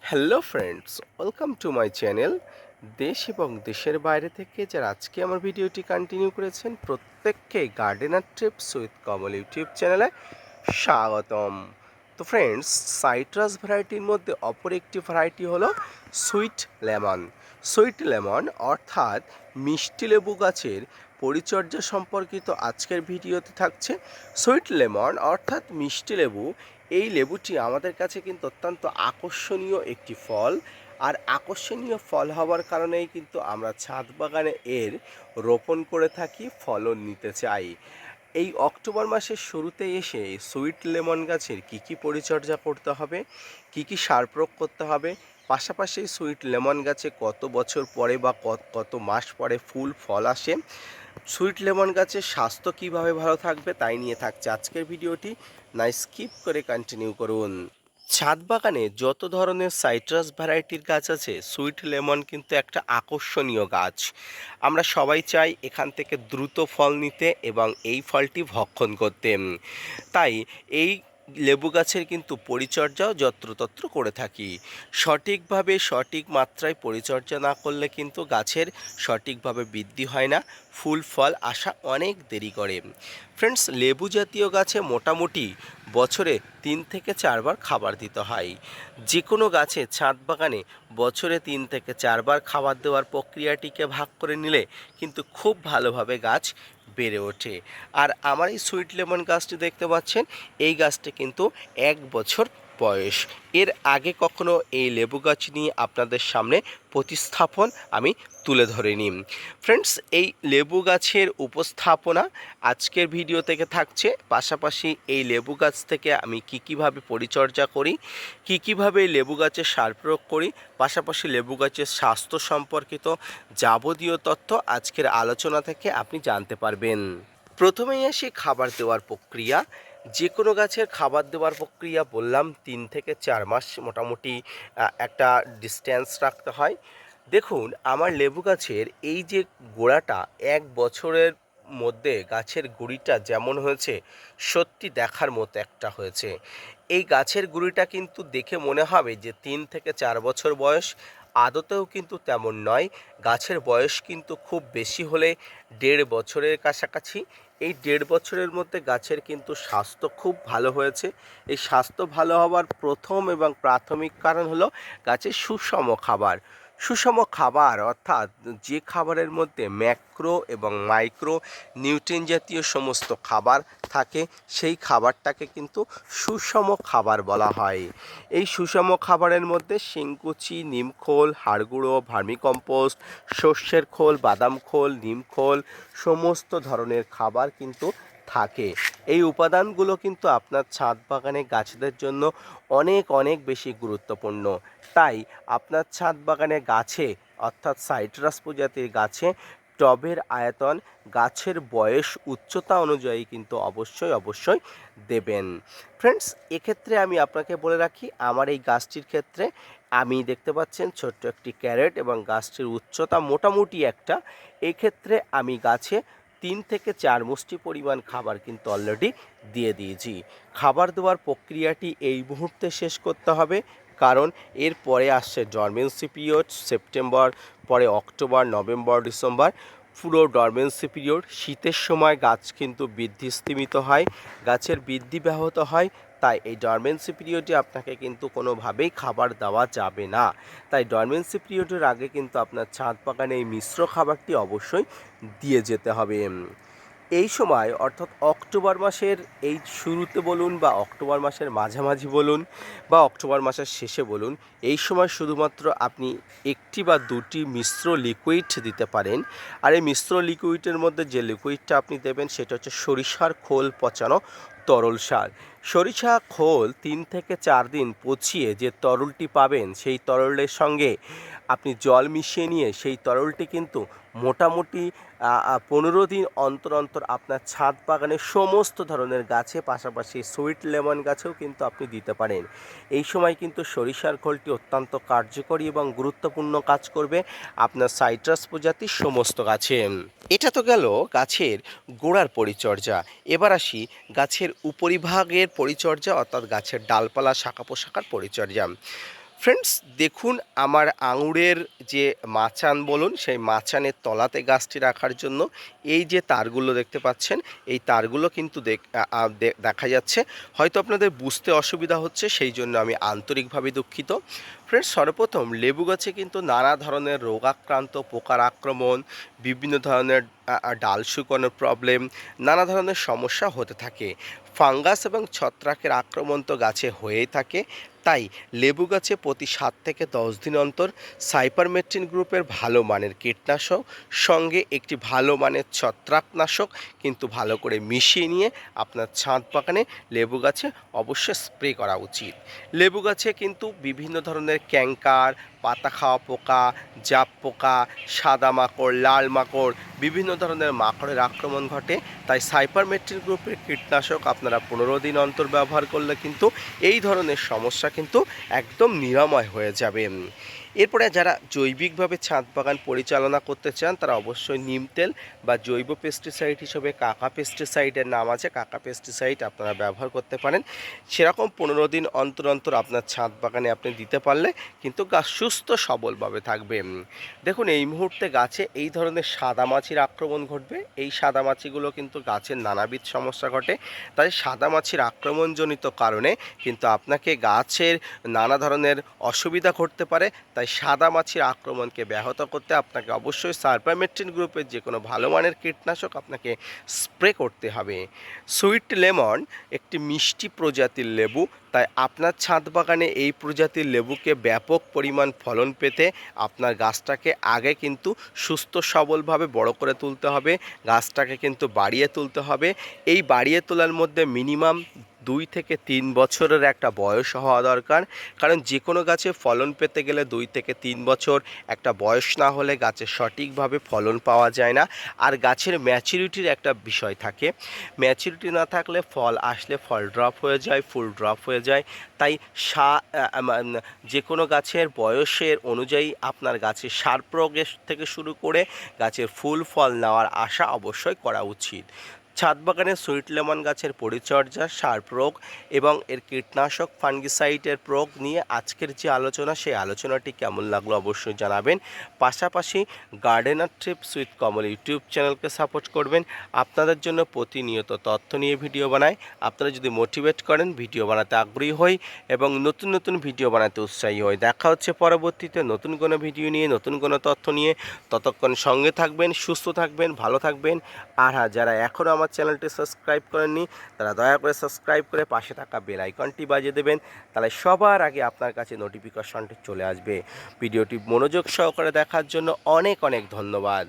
Hello friends, welcome to my channel. দেশ এবং দেশের বাইরে থেকে যারা আজকে আমার ভিডিওটি কন্টিনিউ করেছেন প্রত্যেককে gardener TRIPS with Kamal YouTube চ্যানেলে স্বাগতম। তো ফ্রেন্ডস, সাইট্রাস ভ্যারাইটির মধ্যে অপর একটি ভ্যারাইটি হলো সুইট লেমন। সুইট লেমন অর্থাৎ মিষ্টি লেবু গাছের পরিচর্যা সম্পর্কিত আজকের ভিডিওতে থাকছে। সুইট লেমন অর্থাৎ মিষ্টি লেবু, এই লেবুটি আমাদের কাছে কিন্তু অত্যন্ত আকর্ষণীয় একটি ফল। আর আকর্ষণীয় ফল হওয়ার কারণেই কিন্তু আমরা ছাদ বাগানে এর রোপণ করে থাকি, ফলন নিতে চাই। এই অক্টোবর মাসের শুরুতে এসে সুইট লেমন গাছের কী পরিচর্যা করতে হবে, কী সার প্রয়োগ করতে হবে, পাশাপাশি সুইট লেমন গাছে কত বছর পরে বা কত মাস পরে ফুল ফল আসে, সুইট লেমন গাছের স্বাস্থ্য কীভাবে ভালো থাকবে তাই নিয়ে থাকছে আজকের ভিডিওটি। না স্কিপ করে কন্টিনিউ করুন। ছাদ বাগানে যত ধরনের সাইট্রাস ভ্যারাইটির গাছ আছে, সুইট লেমন কিন্তু একটা আকর্ষণীয় গাছ। আমরা সবাই চাই এখান থেকে দ্রুত ফল নিতে এবং এই ফলটি ভক্ষণ করতে। তাই এই লেবু গাছের কিন্তু পরিচর্যাও যত্রতত্র করে থাকি। সঠিকভাবে সঠিক মাত্রায় পরিচর্যা না করলে কিন্তু গাছের সঠিকভাবে বৃদ্ধি হয় না, ফুল ফল আসা অনেক দেরি করে। ফ্রেন্ডস, লেবু জাতীয় গাছে মোটামুটি বছরে 3 থেকে 4 বার খাবার দিতে হয়। যে কোনো গাছে ছাদ বাগানে বছরে 3 থেকে 4 বার খাবার দেওয়ার প্রক্রিয়াটিকে ভাগ করে নিলে কিন্তু খুব ভালোভাবে গাছ বেড়ে ওঠে। আর আমার এই সুইট লেমন গাছটি দেখতে পাচ্ছেন, এই গাছটি কিন্তু 1 বছর বয়স। এর আগে কখনো এই লেবু গাছ নিয়ে আপনাদের সামনে প্রতিস্থাপন আমি তুলে ধরিনি। ফ্রেন্ডস, এই লেবু গাছের উপস্থাপনা আজকের ভিডিও থেকে থাকছে। পাশাপাশি এই লেবু গাছ থেকে আমি কীভাবে পরিচর্যা করি, কীভাবে লেবু গাছের সার প্রয়োগ করি, পাশাপাশি লেবু গাছের স্বাস্থ্য সম্পর্কিত যাবতীয় তথ্য আজকের আলোচনা থেকে আপনি জানতে পারবেন। প্রথমেই আসি খাবার দেওয়ার প্রক্রিয়া। যে কোনো গাছের খাবার দেওয়ার প্রক্রিয়া বললাম 3 থেকে 4 মাস মোটামুটি একটা ডিস্ট্যান্স রাখতে হয়। দেখুন, আমার লেবু গাছের এই যে গোড়াটা 1 বছরের মধ্যে গাছের গুঁড়িটা যেমন হয়েছে, সত্যি দেখার মতো একটা হয়েছে। এই গাছের গুঁড়িটা কিন্তু দেখে মনে হবে যে 3 থেকে 4 বছর বয়স, আদতেও কিন্তু তেমন নয়। গাছের বয়স কিন্তু খুব বেশি হলে 1.5 বছরের কাছাকাছি। এই 1.5 বছরের মধ্যে গাছের কিন্তু স্বাস্থ্য খুব ভালো হয়েছে। এই স্বাস্থ্য ভালো হওয়ার প্রথম এবং প্রাথমিক কারণ হলো গাছের সুষম খাবার। সুষম খাবার অর্থাৎ যে খাবারের মধ্যে ম্যাক্রো এবং মাইক্রো নিউট্রিয়েন্ট জাতীয় সমস্ত খাবার থাকে, সেই খাবারটাকে কিন্তু সুষম খাবার বলা হয়। এই সুষম খাবারের মধ্যে শিংকুচি, নিমখোল, হাড়গুঁড়ো, ভার্মিকম্পোস্ট, সর্ষের খোল, বাদাম খোল, নিম খোল, সমস্ত ধরনের খাবার কিন্তু থাকে। এই উপাদানগুলো কিন্তু আপনার ছাদ বাগানে গাছদের জন্য অনেক অনেক বেশি গুরুত্বপূর্ণ। তাই আপনার ছাদ বাগানে গাছে অর্থাৎ সাইট্রাস প্রজাতির গাছে টবের আয়তন, গাছের বয়স, উচ্চতা অনুযায়ী কিন্তু অবশ্যই দেবেন। ফ্রেন্ডস, এক্ষেত্রে আমি আপনাকে বলে রাখি, আমার এই গাছটির ক্ষেত্রে আমি দেখতে পাচ্ছেন ছোট্ট একটি ক্যারেট এবং গাছটির উচ্চতা মোটামুটি একটা। এই ক্ষেত্রে আমি গাছে 3 থেকে 4 মুষ্টি পরিমাণ খাবার কিন্তু অলরেডি দিয়ে দিয়েছি। খাবার দেওয়ার প্রক্রিয়াটি এই মুহূর্তে শেষ করতে হবে, কারণ এর পরে আসছে ডরমেন্সি পিরিয়ড। সেপ্টেম্বর, পরে অক্টোবর, নভেম্বর, ডিসেম্বর পুরো ডরমেন্সি পিরিয়ড। শীতের সময় গাছ কিন্তু বৃদ্ধি স্তিমিত হয়, গাছের বৃদ্ধি ব্যাহত হয়। তাই এই ডরমেন্সি পিরিয়ডে আপনাকে কিন্তু কোনোভাবেই খাবার দেওয়া যাবে না। তাই ডরমেন্সি পিরিয়ডের আগে কিন্তু আপনার ছাদ বাগানে এই মিশ্র খাবারটি অবশ্যই দিয়ে যেতে হবে। এই সময় অর্থাৎ অক্টোবর মাসের এই শুরুতে বলুন বা অক্টোবর মাসের মাঝামাঝি বলুন বা অক্টোবর মাসের শেষে বলুন, এই সময় শুধুমাত্র আপনি 1টি বা 2টি মিশ্র লিকুইড দিতে পারেন। আর এই মিশ্র লিকুইডের মধ্যে যে লিকুইডটা আপনি দেবেন সেটা হচ্ছে সরিষার খোল পচানো তরল সার। সরিষা খোল 3 থেকে 4 দিন পচিয়ে যে তরলটি পাবেন, সেই তরলের সঙ্গে আপনি জল মিশিয়ে নিয়ে সেই তরলটি কিন্তু মোটামুটি 15 দিন অন্তর অন্তর আপনার ছাদ বাগানের সমস্ত ধরনের গাছে, পাশাপাশি সুইট লেমন গাছেও কিন্তু আপনি দিতে পারেন। এই সময় কিন্তু সরিষার খোলটি অত্যন্ত কার্যকরী এবং গুরুত্বপূর্ণ কাজ করবে আপনার সাইট্রাস প্রজাতির সমস্ত গাছে। এটা তো গেল গাছের গোড়ার পরিচর্যা। এবার আসি গাছের উপরিভাগের পরিচর্যা, অর্থাৎ গাছের ডালপালা, শাখা প্রশাখার পরিচর্যা। ফ্রেন্ডস দেখুন, আমার আঙুরের যে মাচান বলুন, সেই মাচানের তলাতে গাছটি রাখার জন্য এই যে তারগুলো দেখতে পাচ্ছেন, এই তারগুলো কিন্তু দেখা যাচ্ছে। হয়তো আপনাদের বুঝতে অসুবিধা হচ্ছে, সেই জন্য আমি আন্তরিকভাবে দুঃখিত। ফ্রেন্ডস, সর্বপ্রথম লেবু গাছে কিন্তু নানা ধরনের রোগাক্রান্ত, পোকার আক্রমণ, বিভিন্ন ধরনের ডাল শুকানোর প্রবলেম, নানা ধরনের সমস্যা হতে থাকে। ফাঙ্গাস এবং ছত্রাকের আক্রমণ তো গাছে হয়েই থাকে। তাই লেবু গাছে প্রতি 7 থেকে 10 দিন অন্তর সাইপারমেট্রিন গ্রুপের ভালো মানের কীটনাশক সঙ্গে একটি ভালো মানের ছত্রাকনাশক কিন্তু ভালো করে মিশিয়ে নিয়ে আপনার ছাদ বাগানে লেবু গাছে অবশ্যই স্প্রে করা উচিত। লেবু গাছে কিন্তু বিভিন্ন ধরনের ক্যাঙ্কার, পাতা খাওয়া পোকা, জাপ পোকা, সাদা মাকড়, লাল মাকড়, বিভিন্ন ধরনের মাকড়ের আক্রমণ ঘটে। তাই সাইপারমেট্রিন গ্রুপের কীটনাশক আপনারা 15 দিন অন্তর ব্যবহার করলে কিন্তু এই ধরনের সমস্যা কিন্তু একদম নিরাময় হয়ে যাবে। এরপরে যারা জৈবিকভাবে ছাদ বাগান পরিচালনা করতে চান, তারা অবশ্যই নিম তেল বা জৈব পেস্টিসাইড হিসেবে কাকা পেস্টিসাইডের নাম আছে, কাকা পেস্টিসাইড আপনারা ব্যবহার করতে পারেন। সেরকম 15 দিন অন্তর অন্তর আপনার ছাদ বাগানে আপনি দিতে পারলে কিন্তু গাছ সুস্থ সবলভাবে থাকবে। দেখুন, এই মুহূর্তে গাছে এই ধরনের সাদামাছির আক্রমণ ঘটবে। এই সাদামাছিগুলো কিন্তু গাছের নানাবিধ সমস্যা ঘটে। তাই সাদামাছির আক্রমণজনিত কারণে কিন্তু আপনাকে গাছের নানা ধরনের অসুবিধা ঘটতে পারে। তাই সাদামাছির আক্রমণকে ব্যাহত করতে আপনাকে অবশ্যই সাইপারমেট্রিন গ্রুপের যে কোনো ভালো মানের কীটনাশক আপনাকে স্প্রে করতে হবে। সুইট লেমন একটি মিষ্টি প্রজাতির লেবু, তাই আপনার ছাদ বাগানে এই প্রজাতির লেবুকে ব্যাপক পরিমাণ ফলন পেতে আপনার গাছটাকে আগে কিন্তু সুস্থ সবলভাবে বড় করে তুলতে হবে, গাছটাকে কিন্তু বাড়িয়ে তুলতে হবে। এই বাড়িয়ে তোলার মধ্যে মিনিমাম 2 থেকে 3 বছরের একটা বয়স হওয়া দরকার। কারণ যে কোনো গাছে ফলন পেতে গেলে 2 থেকে 3 বছর একটা বয়স না হলে গাছে সঠিকভাবে ফলন পাওয়া যায় না। আর গাছের ম্যাচুরিটির একটা বিষয় থাকে, ম্যাচুরিটি না থাকলে ফল আসলে ফল ড্রপ হয়ে যায়, ফুল ড্রপ হয়ে যায়। তাই যে কোনো গাছের বয়সের অনুযায়ী আপনার গাছের সার প্রয়োগের থেকে শুরু করে গাছের ফুল ফল নেওয়ার আশা অবশ্যই করা উচিত। ছাদ বাগানে সুইট লেমন গাছের পরিচর্যা, সার প্রয়োগ এবং এর কীটনাশক ফাঙ্গিসাইডের প্রয়োগ নিয়ে আজকের যে আলোচনা, সেই আলোচনাটি কেমন লাগলো অবশ্যই জানাবেন। পাশাপাশি gardener TRIPS with Kamal YouTube চ্যানেলকে সাপোর্ট করবেন। আপনাদের জন্য প্রতিনিয়ত তথ্য নিয়ে ভিডিও বানাই। আপনারা যদি মোটিভেট করেন, ভিডিও বানাতে আগ্রহী হই এবং নতুন নতুন ভিডিও বানাতে উৎসাহী হই। দেখা হচ্ছে পরবর্তীতে নতুন কোনো ভিডিও নিয়ে, নতুন কোনো তথ্য নিয়ে। ততক্ষণ সঙ্গে থাকবেন, সুস্থ থাকবেন, ভালো থাকবেন। আর হ্যাঁ, যারা এখনও আমার চ্যানেলটি সাবস্ক্রাইব করেননি, তারা দয়া করে সাবস্ক্রাইব করে পাশে থাকা বেল আইকনটি বাজিয়ে দেবেন। তাহলে সবার আগে আপনার কাছে নোটিফিকেশনটি চলে আসবে। ভিডিওটি মনোযোগ সহকারে দেখার জন্য অনেক অনেক ধন্যবাদ।